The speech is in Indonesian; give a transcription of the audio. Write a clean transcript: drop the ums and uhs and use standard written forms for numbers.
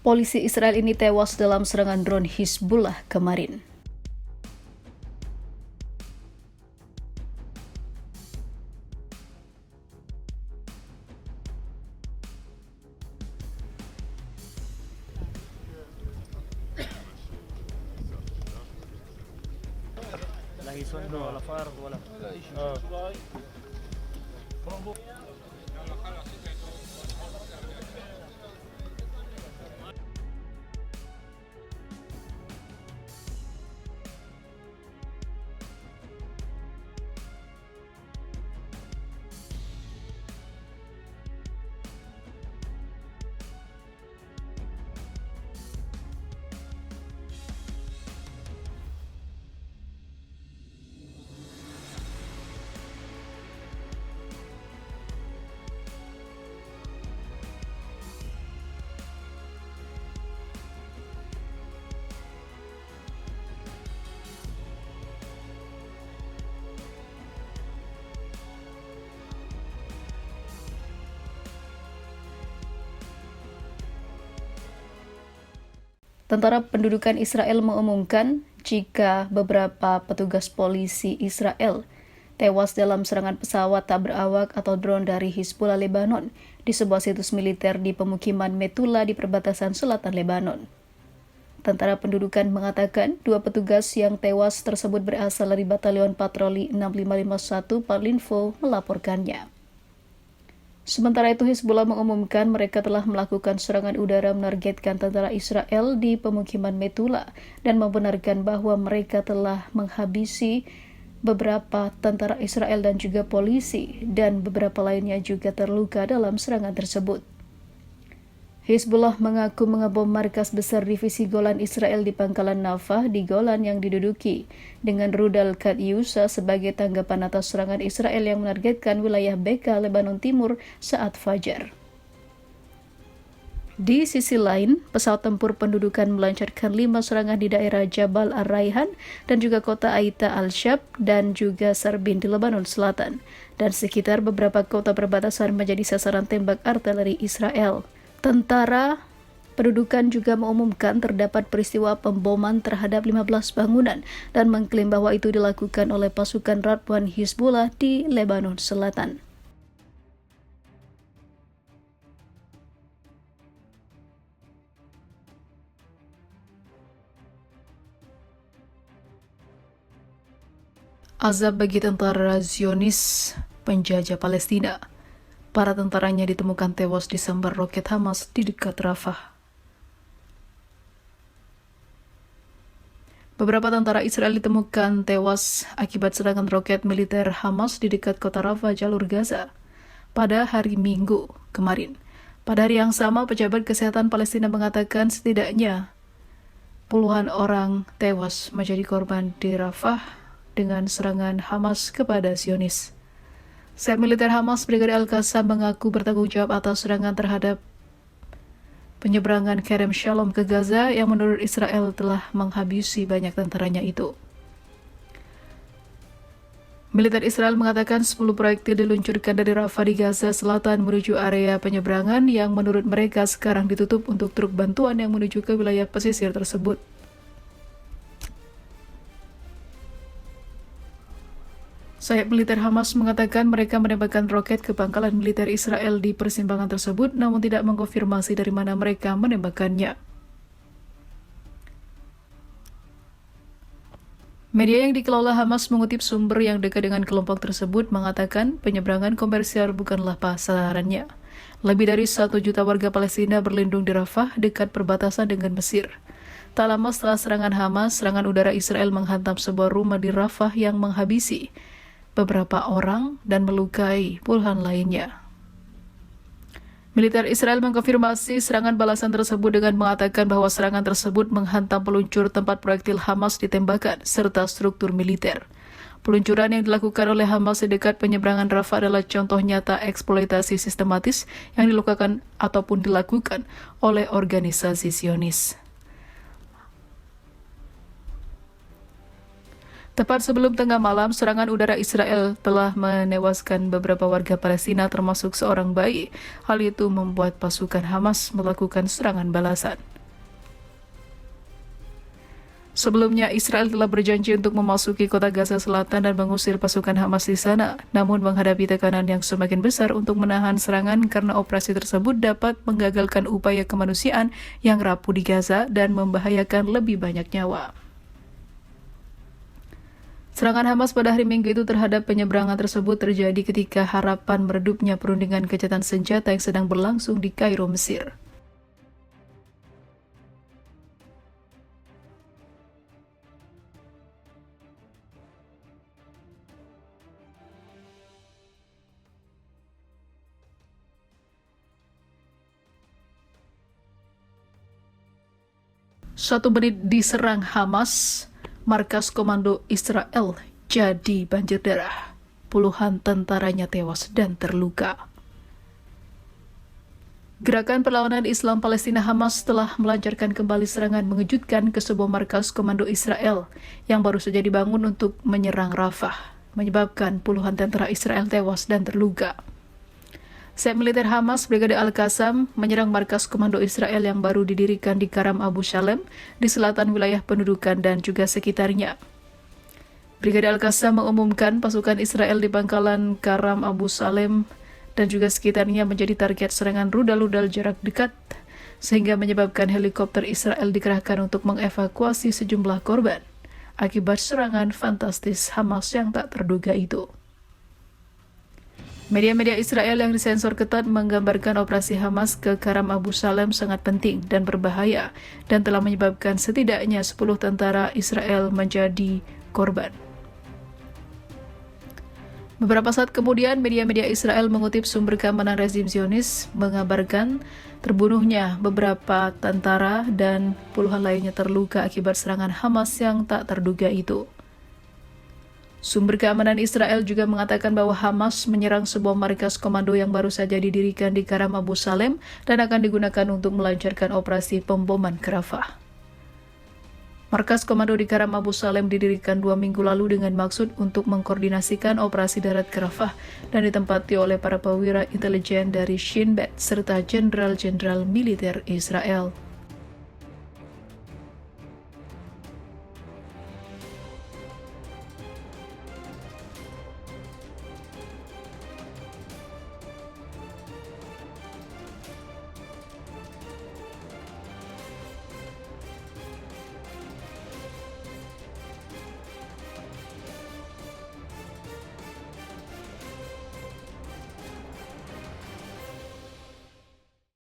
Polisi Israel ini tewas dalam serangan drone Hizbullah kemarin. لا هي سنة ولا فارغ ولا Tentara Pendudukan Israel mengumumkan jika beberapa petugas polisi Israel tewas dalam serangan pesawat tak berawak atau drone dari Hizbullah Lebanon di sebuah situs militer di pemukiman Metula di perbatasan selatan Lebanon. Tentara Pendudukan mengatakan 2 petugas yang tewas tersebut berasal dari Batalion Patroli 6551 Parlinfo melaporkannya. Sementara itu, Hizbullah mengumumkan mereka telah melakukan serangan udara menargetkan tentara Israel di pemukiman Metula dan membenarkan bahwa mereka telah menghabisi beberapa tentara Israel dan juga polisi, dan beberapa lainnya juga terluka dalam serangan tersebut. Hizbullah mengaku mengebom markas besar divisi Golan Israel di pangkalan Nafah di Golan yang diduduki dengan rudal Katyusha sebagai tanggapan atas serangan Israel yang menargetkan wilayah Beka, Lebanon Timur saat fajar. Di sisi lain, pesawat tempur pendudukan melancarkan 5 serangan di daerah Jabal Ar-Raihan dan juga kota Aita Al-Shab dan juga Sarbin di Lebanon Selatan, dan sekitar beberapa kota perbatasan menjadi sasaran tembak artileri Israel. Tentara Pendudukan juga mengumumkan terdapat peristiwa pemboman terhadap 15 bangunan dan mengklaim bahwa itu dilakukan oleh pasukan Radwan Hizbullah di Lebanon Selatan. Azab bagi tentara Zionis penjajah Palestina. Para tentaranya ditemukan tewas disambar roket Hamas di dekat Rafah. Beberapa tentara Israel ditemukan tewas akibat serangan roket militer Hamas di dekat kota Rafah, jalur Gaza, pada hari Minggu kemarin. Pada hari yang sama, pejabat kesehatan Palestina mengatakan setidaknya puluhan orang tewas menjadi korban di Rafah dengan serangan Hamas kepada Zionis. Sayap militer Hamas Brigadir Al-Qassam mengaku bertanggung jawab atas serangan terhadap penyeberangan Kerem Shalom ke Gaza yang menurut Israel telah menghabisi banyak tentaranya itu. Militer Israel mengatakan 10 proyektil diluncurkan dari Rafah di Gaza Selatan menuju area penyeberangan yang menurut mereka sekarang ditutup untuk truk bantuan yang menuju ke wilayah pesisir tersebut. Sayap militer Hamas mengatakan mereka menembakkan roket ke pangkalan militer Israel di persimpangan tersebut, namun tidak mengkonfirmasi dari mana mereka menembakkannya. Media yang dikelola Hamas mengutip sumber yang dekat dengan kelompok tersebut mengatakan penyeberangan komersial bukanlah pasarannya. Lebih dari 1 juta warga Palestina berlindung di Rafah dekat perbatasan dengan Mesir. Tak lama setelah serangan Hamas, serangan udara Israel menghantam sebuah rumah di Rafah yang menghabisi beberapa orang dan melukai puluhan lainnya. Militer Israel mengkonfirmasi serangan balasan tersebut dengan mengatakan bahwa serangan tersebut menghantam peluncur tempat proyektil Hamas ditembakkan serta struktur militer. Peluncuran yang dilakukan oleh Hamas di dekat penyeberangan Rafah adalah contoh nyata eksploitasi sistematis yang dilakukan ataupun dilakukan oleh organisasi Zionis. Tepat sebelum tengah malam, serangan udara Israel telah menewaskan beberapa warga Palestina termasuk seorang bayi. Hal itu membuat pasukan Hamas melakukan serangan balasan. Sebelumnya, Israel telah berjanji untuk memasuki kota Gaza Selatan dan mengusir pasukan Hamas di sana, namun menghadapi tekanan yang semakin besar untuk menahan serangan karena operasi tersebut dapat menggagalkan upaya kemanusiaan yang rapuh di Gaza dan membahayakan lebih banyak nyawa. Serangan Hamas pada hari Minggu itu terhadap penyeberangan tersebut terjadi ketika harapan meredupnya perundingan gencatan senjata yang sedang berlangsung di Kairo, Mesir. Satu menit diserang Hamas, markas komando Israel jadi banjir darah. Puluhan tentaranya tewas dan terluka. Gerakan Perlawanan Islam Palestina Hamas telah melancarkan kembali serangan mengejutkan ke sebuah markas komando Israel yang baru saja dibangun untuk menyerang Rafah, menyebabkan puluhan tentara Israel tewas dan terluka. Sayap militer Hamas, Brigade Al-Qassam, menyerang markas komando Israel yang baru didirikan di Karam Abu Shalem, di selatan wilayah pendudukan dan juga sekitarnya. Brigade Al-Qassam mengumumkan pasukan Israel di pangkalan Karam Abu Shalem dan juga sekitarnya menjadi target serangan rudal-rudal jarak dekat, sehingga menyebabkan helikopter Israel dikerahkan untuk mengevakuasi sejumlah korban akibat serangan fantastis Hamas yang tak terduga itu. Media-media Israel yang disensor ketat menggambarkan operasi Hamas ke Karam Abu Shalem sangat penting dan berbahaya dan telah menyebabkan setidaknya 10 tentara Israel menjadi korban. Beberapa saat kemudian, media-media Israel mengutip sumber keamanan rezim Zionis mengabarkan terbunuhnya beberapa tentara dan puluhan lainnya terluka akibat serangan Hamas yang tak terduga itu. Sumber keamanan Israel juga mengatakan bahwa Hamas menyerang sebuah markas komando yang baru saja didirikan di Karam Abu Shalem dan akan digunakan untuk melancarkan operasi pemboman ke Rafah. Markas komando di Karam Abu Shalem didirikan 2 minggu lalu dengan maksud untuk mengkoordinasikan operasi darat ke Rafah dan ditempati oleh para perwira intelijen dari Shin Bet serta jenderal-jenderal militer Israel.